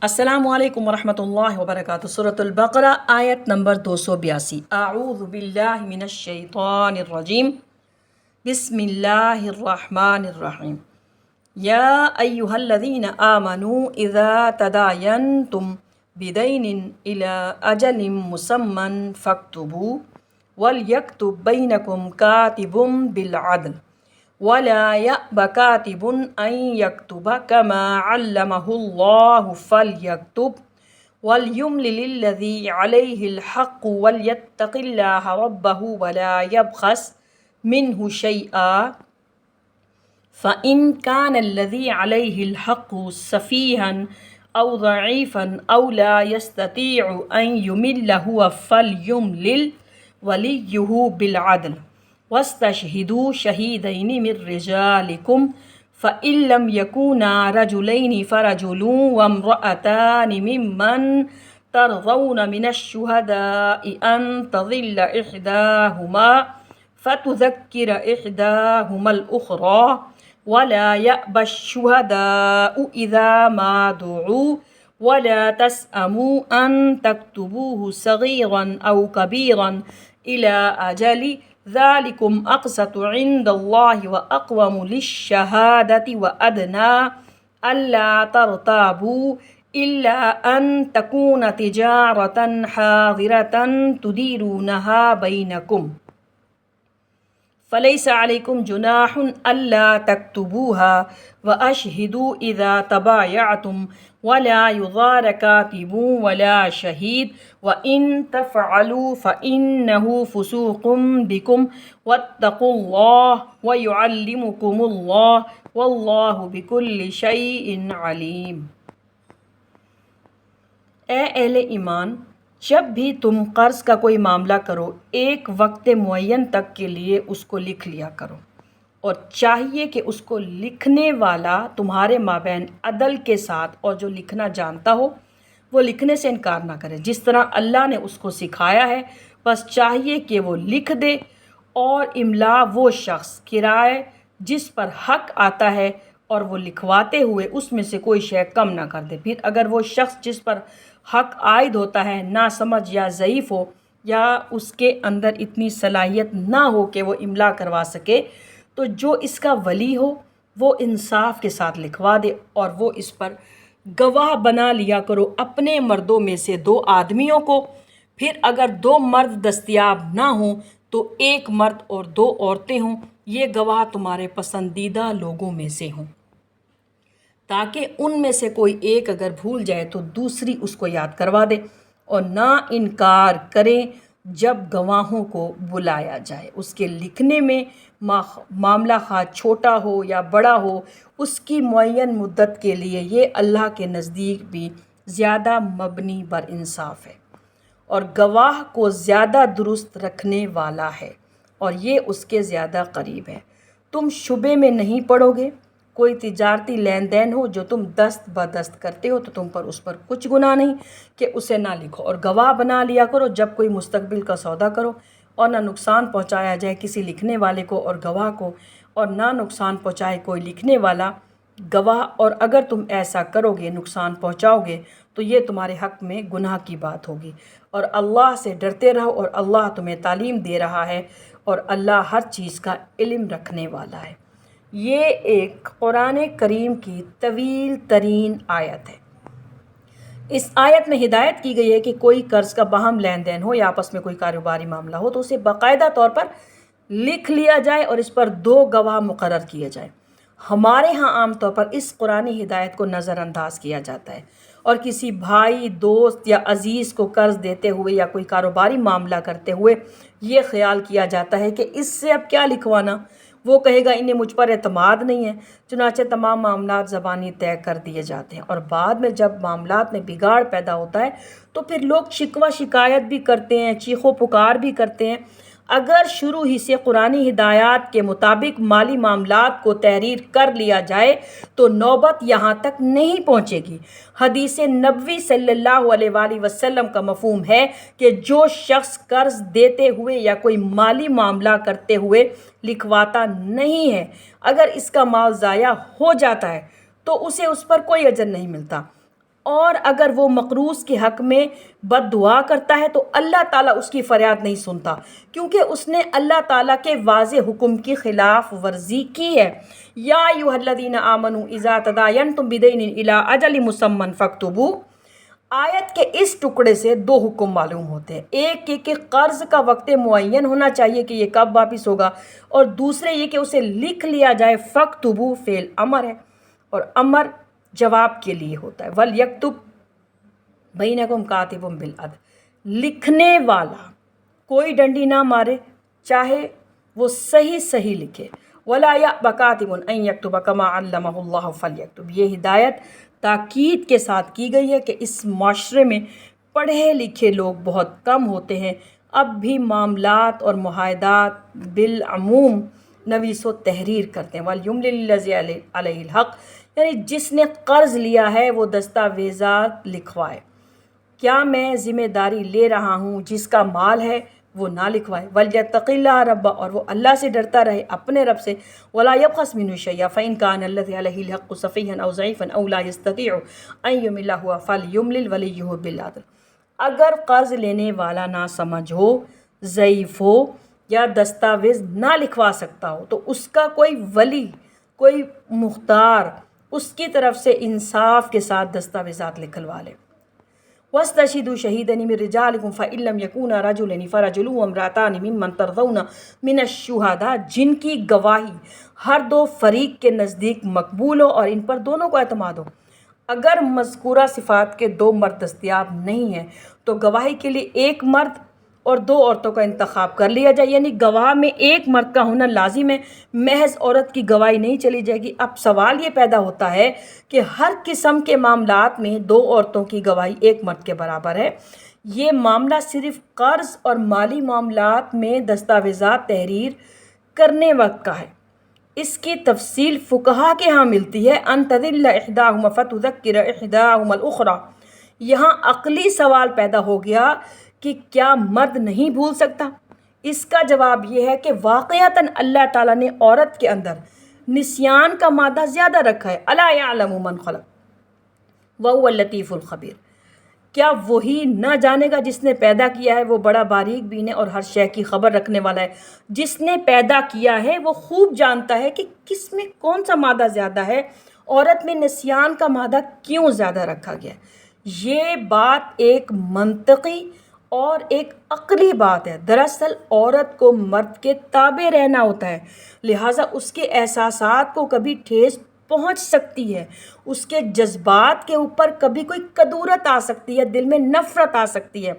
السلام علیکم ورحمۃ اللہ وبرکاتہ۔ سورۃ البقرہ آیت نمبر 282۔ اعوذ باللہ من الشیطان الرجیم، بسم اللہ الرحمن الرحیم۔ یا ایہا الذین آمنوا اذا تداینتم بدین الی اجل مسمی فاکتبوا ولیکتب بینکم کاتب بالعدل ولا يأب كاتب أن يكتب كما علمه الله فليكتب وليملل الذي عليه الحق وليتق الله ربه ولا يبخس منه شيئا فإن كان الذي عليه الحق سفيها أو ضعيفا أو لا يستطيع أن يمل هو فليملل وليه بالعدل وَاسْتَشْهِدُوا شَهِيدَيْنِ مِنْ رِجَالِكُمْ فَإِنْ لَمْ يَكُونَا رَجُلَيْنِ فَرَجُلٌ وَامْرَأَتَانِ مِمَّنْ تَرْضَوْنَ مِنَ الشُّهَدَاءِ أَنْ تَضِلَّ إِحْدَاهُمَا فَتُذَكِّرَ إِحْدَاهُمَا الْأُخْرَى وَلَا يَأْبَ الشُّهَدَاءُ إِذَا مَا دُعُوا وَلَا تَسْأَمُوا أَنْ تَكْتُبُوهُ صَغِيرًا أَوْ كَبِيرًا إِلَى أَجَلِهِ ذَلِكُمْ أَقْسَطُ عِنْدَ اللَّهِ وَأَقْوَمُ لِلشَّهَادَةِ وَأَدْنَىٰ أَلَّا تَرْتَابُوا إِلَّا أَن تَكُونَ تِجَارَةً حَاضِرَةً تُدِيرُونَهَا بَيْنَكُمْ فَلَيْسَ عَلَيْكُمْ جُنَاحٌ أَلَّا تَكْتُبُوهَا وَأَشْهِدُوا إِذَا تَبَايَعْتُمْ وَلَا يُضَارَ كَاتِبٌ وَلَا شَهِيدٌ وَإِن تَفْعَلُوا فَإِنَّهُ فُسُوقٌ بِكُمْ وَاتَّقُوا اللَّهَ وَيُعَلِّمُكُمُ اللَّهُ وَاللَّهُ بِكُلِّ شَيْءٍ عَلِيمٌ۔ اے اہل ایمان، جب بھی تم قرض کا کوئی معاملہ کرو، ایک وقت معین تک کے لیے اس کو لکھ لیا کرو، اور چاہیے کہ اس کو لکھنے والا تمہارے مابین عدل کے ساتھ، اور جو لکھنا جانتا ہو وہ لکھنے سے انکار نہ کرے جس طرح اللہ نے اس کو سکھایا ہے، بس چاہیے کہ وہ لکھ دے، اور املا وہ شخص کرائے جس پر حق آتا ہے، اور وہ لکھواتے ہوئے اس میں سے کوئی شے کم نہ کر دے۔ پھر اگر وہ شخص جس پر حق عائد ہوتا ہے ناسمجھ یا ضعیف ہو، یا اس کے اندر اتنی صلاحیت نہ ہو کہ وہ املا کروا سکے، تو جو اس کا ولی ہو وہ انصاف کے ساتھ لکھوا دے، اور وہ اس پر گواہ بنا لیا کرو اپنے مردوں میں سے 2 آدمیوں کو۔ پھر اگر 2 مرد دستیاب نہ ہوں تو 1 مرد اور 2 عورتیں ہوں، یہ گواہ تمہارے پسندیدہ لوگوں میں سے ہوں، تاکہ ان میں سے کوئی ایک اگر بھول جائے تو دوسری اس کو یاد کروا دے، اور نہ انکار کریں جب گواہوں کو بلایا جائے۔ اس کے لکھنے میں معاملہ خواہ چھوٹا ہو یا بڑا ہو، اس کی معین مدت کے لیے یہ اللہ کے نزدیک بھی زیادہ مبنی بر انصاف ہے، اور گواہ کو زیادہ درست رکھنے والا ہے، اور یہ اس کے زیادہ قریب ہے۔ تم شبے میں نہیں پڑو گے، کوئی تجارتی لین دین ہو جو تم دست بدست کرتے ہو تو تم پر اس پر کچھ گناہ نہیں کہ اسے نہ لکھو، اور گواہ بنا لیا کرو جب کوئی مستقبل کا سودا کرو، اور نہ نقصان پہنچایا جائے کسی لکھنے والے کو اور گواہ کو، اور نہ نقصان پہنچائے کوئی لکھنے والا گواہ، اور اگر تم ایسا کرو گے، نقصان پہنچاؤ گے، تو یہ تمہارے حق میں گناہ کی بات ہوگی۔ اور اللہ سے ڈرتے رہو، اور اللہ تمہیں تعلیم دے رہا ہے، اور اللہ ہر چیز کا علم رکھنے والا ہے۔ یہ ایک قرآن کریم کی طویل ترین آیت ہے۔ اس آیت میں ہدایت کی گئی ہے کہ کوئی قرض کا باہم لین دین ہو یا آپس میں کوئی کاروباری معاملہ ہو تو اسے باقاعدہ طور پر لکھ لیا جائے، اور اس پر 2 گواہ مقرر کیے جائیں۔ ہمارے ہاں عام طور پر اس قرآنی ہدایت کو نظر انداز کیا جاتا ہے، اور کسی بھائی، دوست یا عزیز کو قرض دیتے ہوئے یا کوئی کاروباری معاملہ کرتے ہوئے یہ خیال کیا جاتا ہے کہ اس سے اب کیا لکھوانا، وہ کہے گا انہیں مجھ پر اعتماد نہیں ہے، چنانچہ تمام معاملات زبانی طے کر دیے جاتے ہیں، اور بعد میں جب معاملات میں بگاڑ پیدا ہوتا ہے تو پھر لوگ شکوہ شکایت بھی کرتے ہیں، چیخ و پکار بھی کرتے ہیں۔ اگر شروع ہی سے قرآنی ہدایات کے مطابق مالی معاملات کو تحریر کر لیا جائے تو نوبت یہاں تک نہیں پہنچے گی۔ حدیث نبوی صلی اللہ علیہ وآلہ وسلم کا مفہوم ہے کہ جو شخص قرض دیتے ہوئے یا کوئی مالی معاملہ کرتے ہوئے لکھواتا نہیں ہے، اگر اس کا مال ضائع ہو جاتا ہے تو اسے اس پر کوئی اجر نہیں ملتا، اور اگر وہ مقروض کے حق میں بد دعا کرتا ہے تو اللہ تعالیٰ اس کی فریاد نہیں سنتا، کیونکہ اس نے اللہ تعالیٰ کے واضح حکم کی خلاف ورزی کی ہے۔ یا ایھا الذین آمنوا اذا تداینتم بدین الی اجل مسمى فاکتبوہ، آیت کے اس ٹکڑے سے دو حکم معلوم ہوتے ہیں۔ ایک یہ کہ قرض کا وقت معین ہونا چاہیے کہ یہ کب واپس ہوگا، اور دوسرے یہ کہ اسے لکھ لیا جائے۔ فَاكْتُبُوا فعل امر ہے، اور امر جواب کے لیے ہوتا ہے۔ وَلْيَكْتُبْ بَيْنَكُمْ كَاتِبٌ بِالْعَدْلِ، لکھنے والا کوئی ڈنڈی نہ مارے، چاہے وہ صحیح لکھے۔ وَلَا يَأْبَ كَاتِبٌ أَن يَكْتُبَ كَمَا عَلَّمَهُ اللَّهُ فَلْيَكْتُبْ، یہ ہدایت تاکید کے ساتھ کی گئی ہے کہ اس معاشرے میں پڑھے لکھے لوگ بہت کم ہوتے ہیں۔ اب بھی معاملات اور معاہدات بالعموم نویس و تحریر کرتے ہیں۔ وَلْيُمْلِلِ الَّذِي عَلَيْهِ الْحَقُّ، یعنی جس نے قرض لیا ہے وہ دستاویزات لکھوائے۔ کیا میں ذمہ داری لے رہا ہوں جس کا مال ہے وہ نہ لکھوائے۔ وَلْيَتَّقِ اللَّهَ رَبَّهُ، اور وہ اللہ سے ڈرتا رہے اپنے رب سے۔ وَلَا يَبْخَسْ مِنْهُ شَيْئًا فَإِنْ كَانَ الَّذِي عَلَيْهِ الْحَقُّ سَفِيهًا أَوْ ضَعِيفًا أَوْ لَا يَسْتَطِيعُ أَنْ يُمِلَّ هُوَ فَلْيُمْلِلْ وَلِيُّهُ بِالْعَدْلِ، اگر قرض لینے والا نہ سمجھ ہو، ضعیف ہو یا دستاویز نہ لکھوا سکتا ہو تو اس کا کوئی ولی، کوئی مختار اس کی طرف سے انصاف کے ساتھ دستاویزات لکھلوا لے۔ وَاسْتَشْهِدُوا شَهِيدَيْنِ مِن رِجَالِكُمْ فَإِن لَّمْ يَكُونَا رَجُلَيْنِ فَرَجُلٌ وَامْرَأَتَانِ مِمَّن تَرْضَوْنَ مِنَ الشُّهَدَاءِ، جن کی گواہی ہر دو فریق کے نزدیک مقبول ہو اور ان پر دونوں کو اعتماد ہو۔ اگر مذکورہ صفات کے دو مرد دستیاب نہیں ہیں تو گواہی کے لیے ایک مرد اور دو عورتوں کا انتخاب کر لیا جائے، یعنی گواہ میں ایک مرد کا ہونا لازم ہے، محض عورت کی گواہی نہیں چلی جائے گی۔ اب سوال یہ پیدا ہوتا ہے کہ ہر قسم کے معاملات میں دو عورتوں کی گواہی ایک مرد کے برابر ہے۔ یہ معاملہ صرف قرض اور مالی معاملات میں دستاویزات تحریر کرنے وقت کا ہے۔ اس کی تفصیل فقہا کے ہاں ملتی ہے۔ ان تضل احداہما فتذکر احداہما الاخری، یہاں عقلی سوال پیدا ہو گیا کہ کیا مرد نہیں بھول سکتا؟ اس کا جواب یہ ہے کہ واقعتاً اللہ تعالیٰ نے عورت کے اندر نسیان کا مادہ زیادہ رکھا ہے۔ الا یعلم من خلق وہو اللطیف الخبیر، کیا وہی نہ جانے گا جس نے پیدا کیا ہے، وہ بڑا باریک بین ہے اور ہر شے کی خبر رکھنے والا ہے۔ جس نے پیدا کیا ہے وہ خوب جانتا ہے کہ کس میں کون سا مادہ زیادہ ہے، عورت میں نسیان کا مادہ کیوں زیادہ رکھا گیا ہے۔ یہ بات ایک منطقی اور ایک عقلی بات ہے۔ دراصل عورت کو مرد کے تابع رہنا ہوتا ہے، لہٰذا اس کے احساسات کو کبھی ٹھیس پہنچ سکتی ہے، اس کے جذبات کے اوپر کبھی کوئی کدورت آ سکتی ہے، دل میں نفرت آ سکتی ہے۔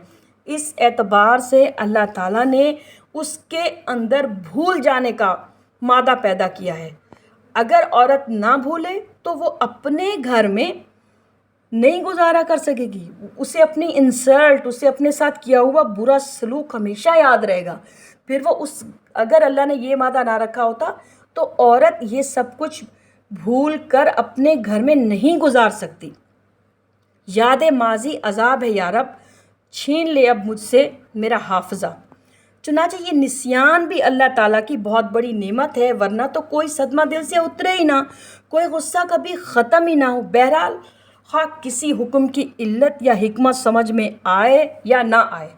اس اعتبار سے اللہ تعالیٰ نے اس کے اندر بھول جانے کا مادہ پیدا کیا ہے۔ اگر عورت نہ بھولے تو وہ اپنے گھر میں نہیں گزارا کر سکے گی، اسے اپنی انسلٹ، اسے اپنے ساتھ کیا ہوا برا سلوک ہمیشہ یاد رہے گا۔ پھر وہ اگر اللہ نے یہ مادہ نہ رکھا ہوتا تو عورت یہ سب کچھ بھول کر اپنے گھر میں نہیں گزار سکتی۔ یاد ماضی عذاب ہے یا رب، چھین لے اب مجھ سے میرا حافظہ۔ چنانچہ یہ نسیان بھی اللہ تعالیٰ کی بہت بڑی نعمت ہے، ورنہ تو کوئی صدمہ دل سے اترے ہی نہ، کوئی غصہ کبھی ختم ہی نہ ہو۔ بہرحال خواہ کسی حکم کی علت یا حکمت سمجھ میں آئے یا نہ آئے،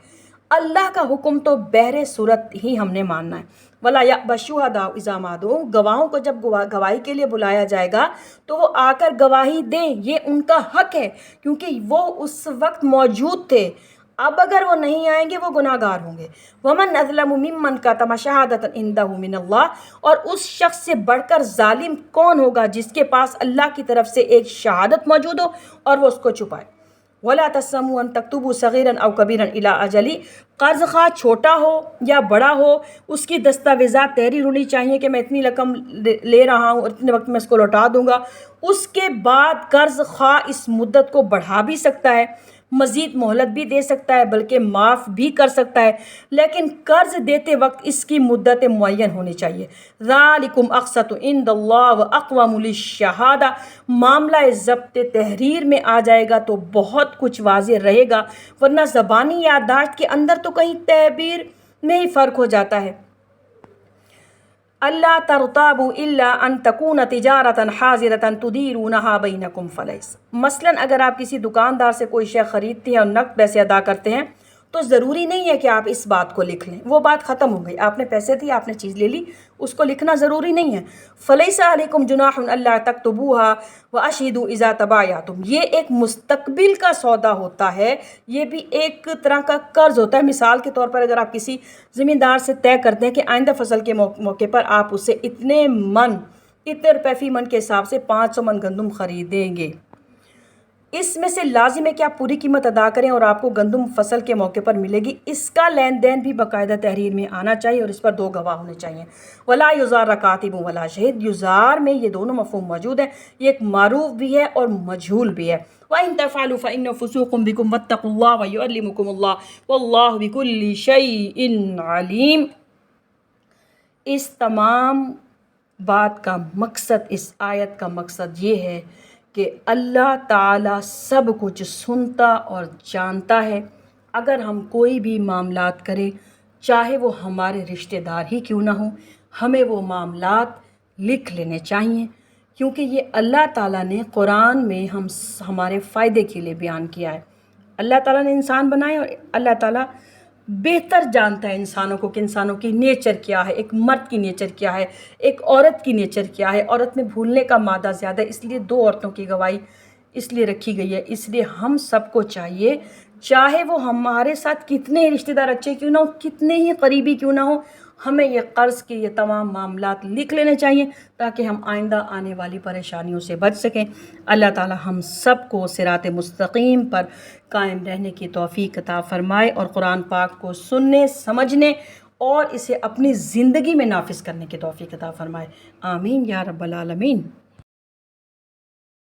اللہ کا حکم تو بہر صورت ہی ہم نے ماننا ہے۔ وَلَا يَأْبَ الشُّهَدَاءُ إِذَا مَا دُعُوا، گواہوں کو جب گواہی کے لیے بلایا جائے گا تو وہ آ کر گواہی دیں، یہ ان کا حق ہے کیونکہ وہ اس وقت موجود تھے۔ اب اگر وہ نہیں آئیں گے وہ گناہ گار ہوں گے۔ وَمَنْ أَظْلَمُ مِمَّنْ كَتَمَ شَهَادَةً عِندَهُ مِنَ اللَّهِ، اور اس شخص سے بڑھ کر ظالم کون ہوگا جس کے پاس اللہ کی طرف سے ایک شہادت موجود ہو اور وہ اس کو چھپائے۔ وَلَا تَسْأَمُوا أَن تَكْتُبُوا صَغِيرًا أَوْ كَبِيرًا إِلَىٰ أَجَلِهِ، قرض خواہ چھوٹا ہو یا بڑا ہو اس کی دستاویزات تحریر ہونی چاہیے کہ میں اتنی رقم لے رہا ہوں اور اتنے وقت میں اس کو لوٹا دوں گا۔ اس کے بعد قرض خواہ اس مدت کو بڑھا بھی سکتا ہے، مزید مہلت بھی دے سکتا ہے، بلکہ معاف بھی کر سکتا ہے، لیکن قرض دیتے وقت اس کی مدت معین ہونی چاہیے۔ ذَلِكُمْ أَقْسَطُ عِندَ اللَّهِ وَأَقْوَمُ لِلشَّهَادَةِ، معاملہ ضبط تحریر میں آ جائے گا تو بہت کچھ واضح رہے گا، ورنہ زبانی یادداشت کے اندر تو کہیں تعبیر میں ہی فرق ہو جاتا ہے۔ اللہ ترتابوا الا ان تکون تجارتا حاضرتا تدیرونہا بینکم فلیس۔ مثلاً اگر آپ کسی دکاندار سے کوئی شے خریدتے ہیں اور نقد پیسے ادا کرتے ہیں تو ضروری نہیں ہے کہ آپ اس بات کو لکھ لیں، وہ بات ختم ہو گئی، آپ نے پیسے دیے، آپ نے چیز لے لی، اس کو لکھنا ضروری نہیں ہے۔ فلیس علیکم جناح الا تکتبوہا واشہدوا اذا تبایعتم، یہ ایک مستقبل کا سودا ہوتا ہے، یہ بھی ایک طرح کا قرض ہوتا ہے۔ مثال کے طور پر اگر آپ کسی زمیندار سے طے کرتے ہیں کہ آئندہ فصل کے موقع پر آپ اسے اتنے روپے فی من کے حساب سے 500 من گندم خریدیں گے، اس میں سے لازم ہے کہ آپ پوری قیمت ادا کریں اور آپ کو گندم فصل کے موقع پر ملے گی۔ اس کا لین دین بھی باقاعدہ تحریر میں آنا چاہیے اور اس پر 2 گواہ ہونے چاہیے۔ ولا یزار کاتب ولا شہید، یزار میں یہ دونوں مفہوم موجود ہیں، یہ ایک معروف بھی ہے اور مجہول بھی ہے۔ وَإِن تَفْعَلُوا فَإِنَّهُ فُسُوقٌ بِكُمْ وَاتَّقُوا اللَّهَ وَيُعَلِّمُكُمُ اللَّهُ وَاللَّهُ بِكُلِّ شَيْءٍ عَلِيمٌ۔ اس تمام بات کا مقصد، اس آیت کا مقصد یہ ہے کہ اللہ تعالیٰ سب کچھ سنتا اور جانتا ہے۔ اگر ہم کوئی بھی معاملات کریں، چاہے وہ ہمارے رشتہ دار ہی کیوں نہ ہوں، ہمیں وہ معاملات لکھ لینے چاہیے، کیونکہ یہ اللہ تعالیٰ نے قرآن میں ہمارے فائدے کے لیے بیان کیا ہے۔ اللہ تعالیٰ نے انسان بنائے اور اللہ تعالیٰ بہتر جانتا ہے انسانوں کو کہ انسانوں کی نیچر کیا ہے، ایک مرد کی نیچر کیا ہے، ایک عورت کی نیچر کیا ہے۔ عورت میں بھولنے کا مادہ زیادہ ہے، اس لیے 2 عورتوں کی گواہی اس لیے رکھی گئی ہے۔ اس لیے ہم سب کو چاہیے، چاہے وہ ہمارے ساتھ کتنے ہی رشتہ دار اچھے کیوں نہ ہوں، کتنے ہی قریبی کیوں نہ ہوں، ہمیں یہ قرض کے یہ تمام معاملات لکھ لینے چاہیے تاکہ ہم آئندہ آنے والی پریشانیوں سے بچ سکیں۔ اللہ تعالی ہم سب کو صراط مستقیم پر قائم رہنے کی توفیق عطا فرمائے اور قرآن پاک کو سننے، سمجھنے اور اسے اپنی زندگی میں نافذ کرنے کی توفیق عطا فرمائے۔ آمین یا رب العالمین۔